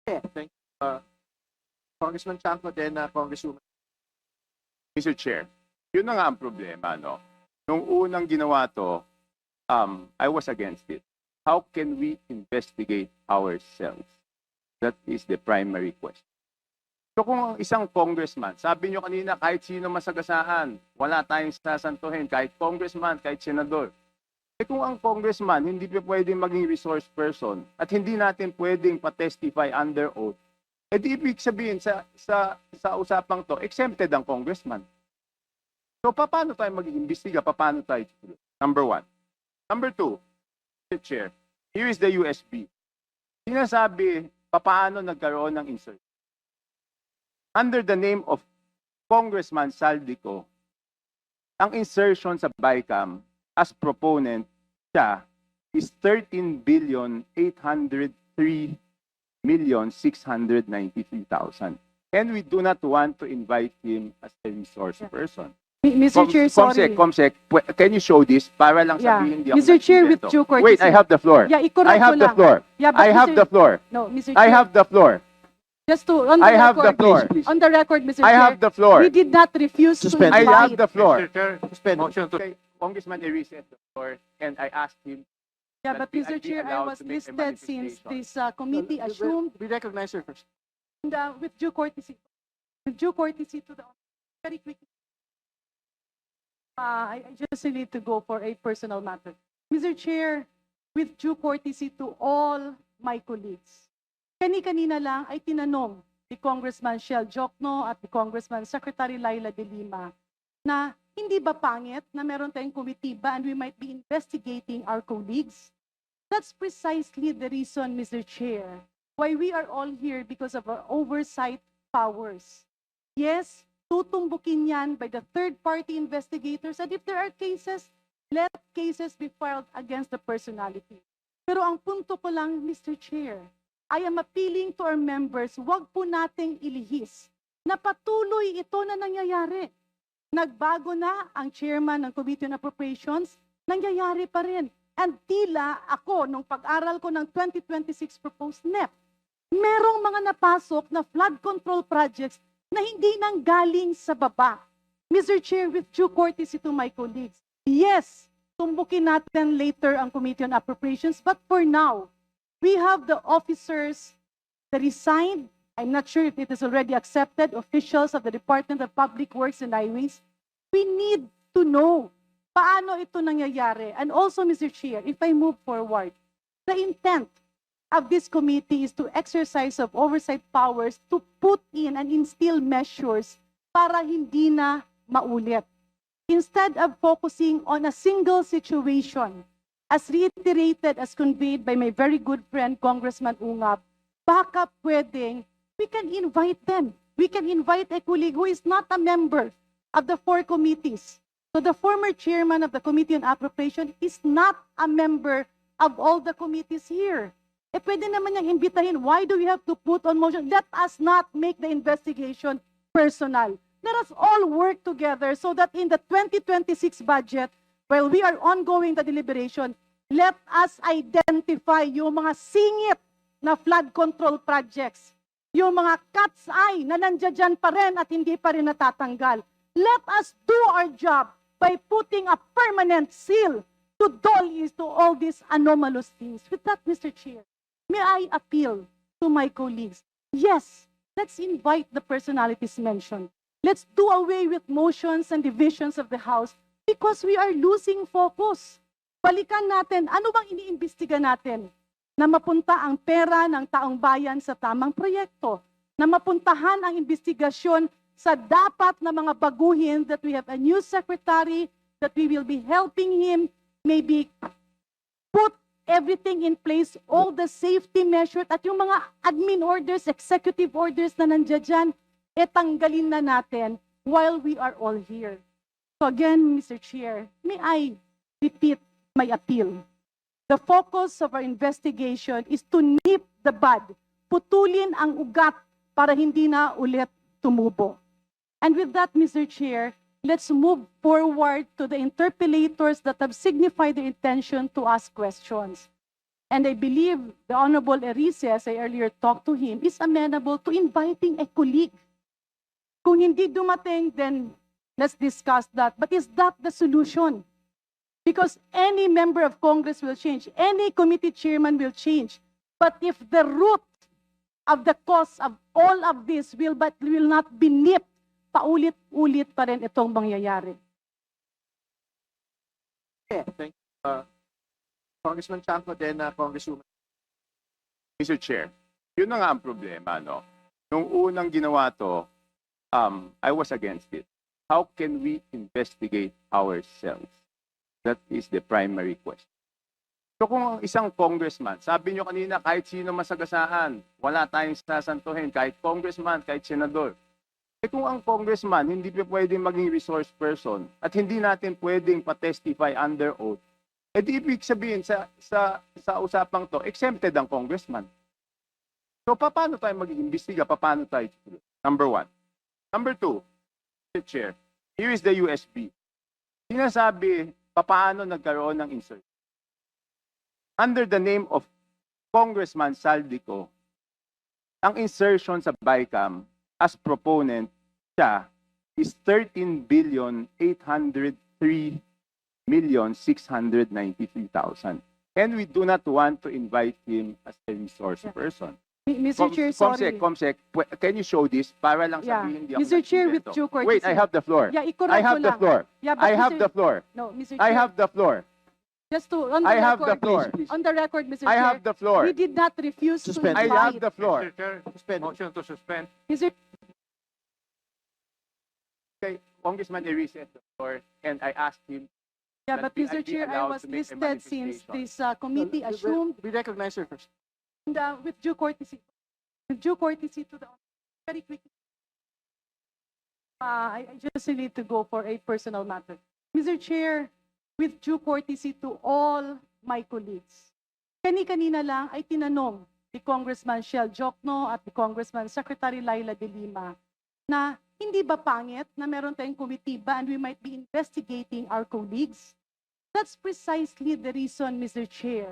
Thank you, Congressman Chanco, then Congresswoman. Mr. Chair, yun na nga ang problema, no? Nung unang ginawa to, I was against it. How can we investigate ourselves? That is the primary question. So kung ang isang congressman, sabi nyo kanina, kahit sino masagasaan, wala tayong sasantuhin, kahit congressman, kahit senador. Eh kung ang congressman hindi pa pwedeng maging resource person at hindi natin pwedeng pa-testify under oath, eh di ibig sabihin sa usapang to, exempted ang congressman. So paano tayo mag-iimbestiga? Paano tayo? Number one. Number two, Mr. Chair, here is the USB. Sinasabi, paano nagkaroon ng insert? Under the name of Congressman Saldico, ang insertion sa BICAM as proponent siya is 13,803,693,000. And we do not want to invite him as a resource person. Mr. Chair, sorry. Comsec, can you show this para lang sabihin hindi ako Mr. Chair, with nag-invento? due courtesy. Wait, I have the floor. Yeah, i-correct I have ko the lang. floor. Yeah, but I have Mr. the floor. No, Mr. Chair. I have the floor. Just to, on the I have the record, floor. please. On the record, Mr. I Chair. have the floor. We did not refuse Suspend. to I invite. have the floor. Mr. Chair, suspend. Motion to Okay, Congressman Erice at the floor, and I asked him. Yeah, that but we Mr. be Chair, I allowed was to make a listed since manifestation. this committee assumed, We recognize her first. and, with due courtesy to the very quickly. I just need to go for a personal matter. Mr. Chair, with due courtesy to all my colleagues, kanina lang ay tinanong ni Congressman Shell Jokno at ni Congressman Secretary Laila De Lima na hindi ba pangit na meron tayong komitiba and we might be investigating our colleagues? That's precisely the reason, Mr. Chair, why we are all here because of our oversight powers. Yes, tutumbukin yan by the third-party investigators, and if there are cases, let cases be filed against the personality. Pero ang punto ko lang, Mr. Chair, I am appealing to our members, wag po nating ilihis na patuloy ito na nangyayari. Nagbago na ang chairman ng Committee on Appropriations, nangyayari pa rin. And tila ako, nung pag-aral ko ng 2026 proposed NEP, merong mga napasok na flood control projects na hindi nang galing sa baba. Mr. Chair, with due courtesy to my colleagues, yes, tumbukin natin later ang Committee on Appropriations, but for now, we have the officers that resigned. I'm not sure if it is already accepted, officials of the Department of Public Works and Highways. We need to know paano ito nangyayari. And also, Mr. Chair, if I move forward, the intent of this committee is to exercise of oversight powers to put in and instill measures para hindi na maulit. Instead of focusing on a single situation, as reiterated, as conveyed by my very good friend, Congressman Ungab, baka pwedeng, we can invite them. We can invite a colleague who is not a member of the four committees. So the former chairman of the Committee on Appropriation is not a member of all the committees here. Eh pwede naman niyang imbitahin. Why do we have to put on motion? Let us not make the investigation personal. Let us all work together so that in the 2026 budget, while we are ongoing the deliberation, let us identify yung mga singit na flood control projects, yung mga cat's eye na nandiyan pa rin at hindi pa rin natatanggal. Let us do our job by putting a permanent seal to all these anomalous things. With that, Mr. Chair, may I appeal to my colleagues? Yes, let's invite the personalities mentioned. Let's do away with motions and divisions of the House because we are losing focus. Balikan natin, ano bang iniimbestiga natin? Na mapunta ang pera ng taong bayan sa tamang proyekto. Na mapuntahan ang investigasyon sa dapat na mga baguhin, that we have a new secretary, that we will be helping him, maybe put everything in place, all the safety measures, at yung mga admin orders, executive orders na nandiyan dyan, tanggalin na natin while we are all here. So again, Mr. Chair, may I repeat my appeal? The focus of our investigation is to nip the bud, putulin ang ugat para hindi na ulit tumubo. And with that, Mr. Chair, let's move forward to the interpellators that have signified their intention to ask questions. And I believe the Honorable Erice, as I earlier talked to him, is amenable to inviting a colleague. Kung hindi dumating, then let's discuss that. But is that the solution? Because any member of Congress will change, any committee chairman will change. But if the root of the cause of all of this will not be nipped, paulit-ulit pa rin itong mangyayari. Thank you. Congressman Chanco, then Congresswoman. Mr. Chair, yun na nga ang problema, no? Nung unang ginawa to, I was against it. How can we investigate ourselves? That is the primary question. So kung ang isang congressman, sabi nyo kanina, kahit sino masagasaan, wala tayong sasantuhin, kahit congressman, kahit senador. Eh kung ang congressman hindi pa pwedeng maging resource person at hindi natin pwedeng pa-testify under oath, eh di ibig sabihin sa usapang to, exempted ang congressman. So paano tayo mag-iimbestiga? Paano tayo? Number one. Number two, Mr. Chair, here is the USB. Sinasabi, paano nagkaroon ng insert? Under the name of Congressman Saldico, ang insertion sa BICAM as proponent siya is 13,803,693,000. And we do not want to invite him as a resource person. Mr. Chair, sorry. Comsec, can you show this para lang Yeah. sabihin hindi ako Mr. Chair, with nag-invento? due courtesy. Wait, I have the floor. Yeah, i-correct I ko have the lang. floor. Yeah, but I have Mr. the floor. No, Mr. Chair. I have the floor. Just to, on the I have the record, floor. On the record, Mr. I Chair. have the floor. We did not refuse Suspend. to I invite. have the floor. Mr. Chair, suspend. Motion to suspend. Mr. Okay, Congressman Erice had the floor, and I asked him. Yeah, but that Mr. I'd be Chair, I allowed was to make a listed since manifestation. this committee assumed, We recognize her first. and, with due courtesy to the, very quickly. I just need to go for a personal matter. Mr. Chair, with due courtesy to all my colleagues, kanina lang ay tinanong ni Congressman Shell Jokno at ni Congressman Secretary Laila De Lima na hindi ba pangit na meron tayong komitiba and we might be investigating our colleagues? That's precisely the reason, Mr. Chair,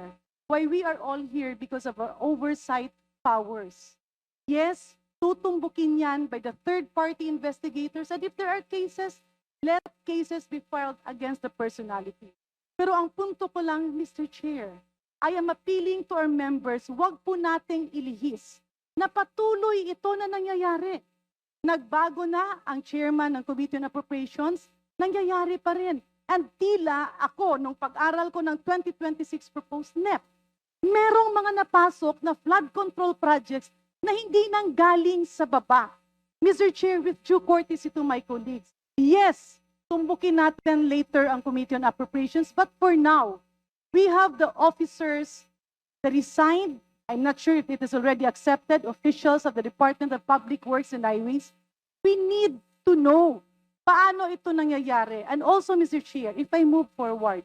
why we are all here, because of our oversight powers. Yes, tutumbukin yan by the third-party investigators, and if there are cases, let cases be filed against the personality. Pero ang punto ko lang, Mr. Chair, I am appealing to our members, wag po nating ilihis na patuloy ito na nangyayari. Nagbago na ang chairman ng Committee on Appropriations, nangyayari pa rin. And tila ako, nung pag-aral ko ng 2026 proposed NEP, merong mga napasok na flood control projects na hindi nanggaling sa baba. Mr. Chair, with due courtesy to my colleagues, yes, tumbukin natin later ang Committee on Appropriations, but for now, we have the officers that resigned. I'm not sure if it is already accepted, officials of the Department of Public Works and Highways. We need to know paano ito nangyayari. And also, Mr. Chair, if I move forward,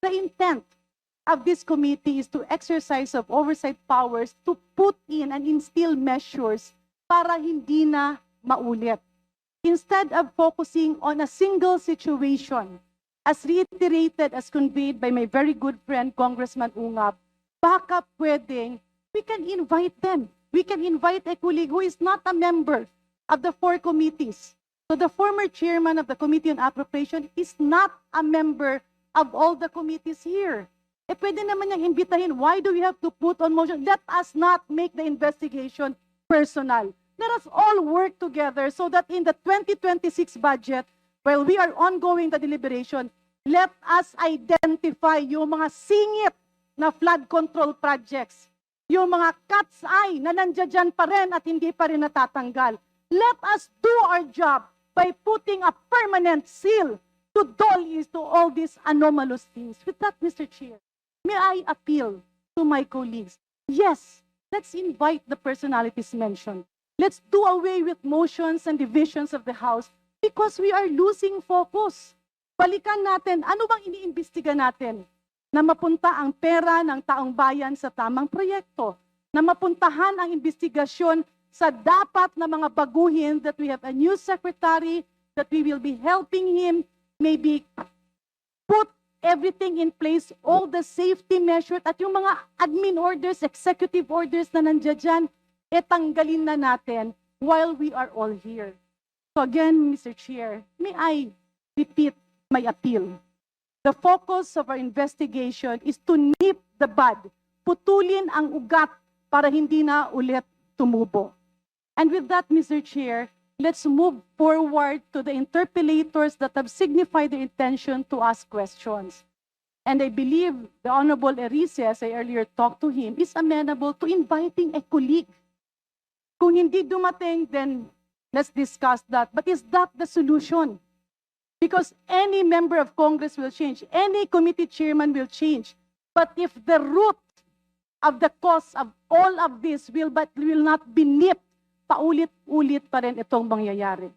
the intent of this committee is to exercise of oversight powers to put in and instill measures para hindi na maulit. Instead of focusing on a single situation, as reiterated, as conveyed by my very good friend, Congressman Ungab, baka pwedeng, we can invite them. We can invite a colleague who is not a member of the four committees. So the former chairman of the Committee on Appropriation is not a member of all the committees here. Eh pwede naman niyang imbitahin. Why do we have to put on motion? Let us not make the investigation personal. Let us all work together so that in the 2026 budget, while we are ongoing the deliberation, let us identify yung mga singit na flood control projects, yung mga cat's eye na nandiyan pa rin at hindi pa rin natatanggal. Let us do our job by putting a permanent seal to to all these anomalous things. With that, Mr. Chair, may I appeal to my colleagues? Yes, let's invite the personalities mentioned. Let's do away with motions and divisions of the House because we are losing focus. Balikan natin, ano bang iniimbestiga natin? Na mapunta ang pera ng taong bayan sa tamang proyekto. Na mapuntahan ang investigasyon sa dapat na mga baguhin, that we have a new secretary, that we will be helping him maybe put everything in place, all the safety measures at yung mga admin orders, executive orders na nandiyan dyan, tanggalin na natin while we are all here. So again, Mr. Chair, may I repeat my appeal. The focus of our investigation is to nip the bud, putulin ang ugat para hindi na ulit tumubo. And with that, Mr. Chair, let's move forward to the interpellators that have signified their intention to ask questions. And I believe the Honorable Erice, as I earlier talked to him, is amenable to inviting a colleague. Kung hindi dumating, then let's discuss that. But is that the solution? Because any member of Congress will change, any committee chairman will change. But if the root of the cause of all of this will not be nipped, paulit-ulit pa rin itong mangyayari.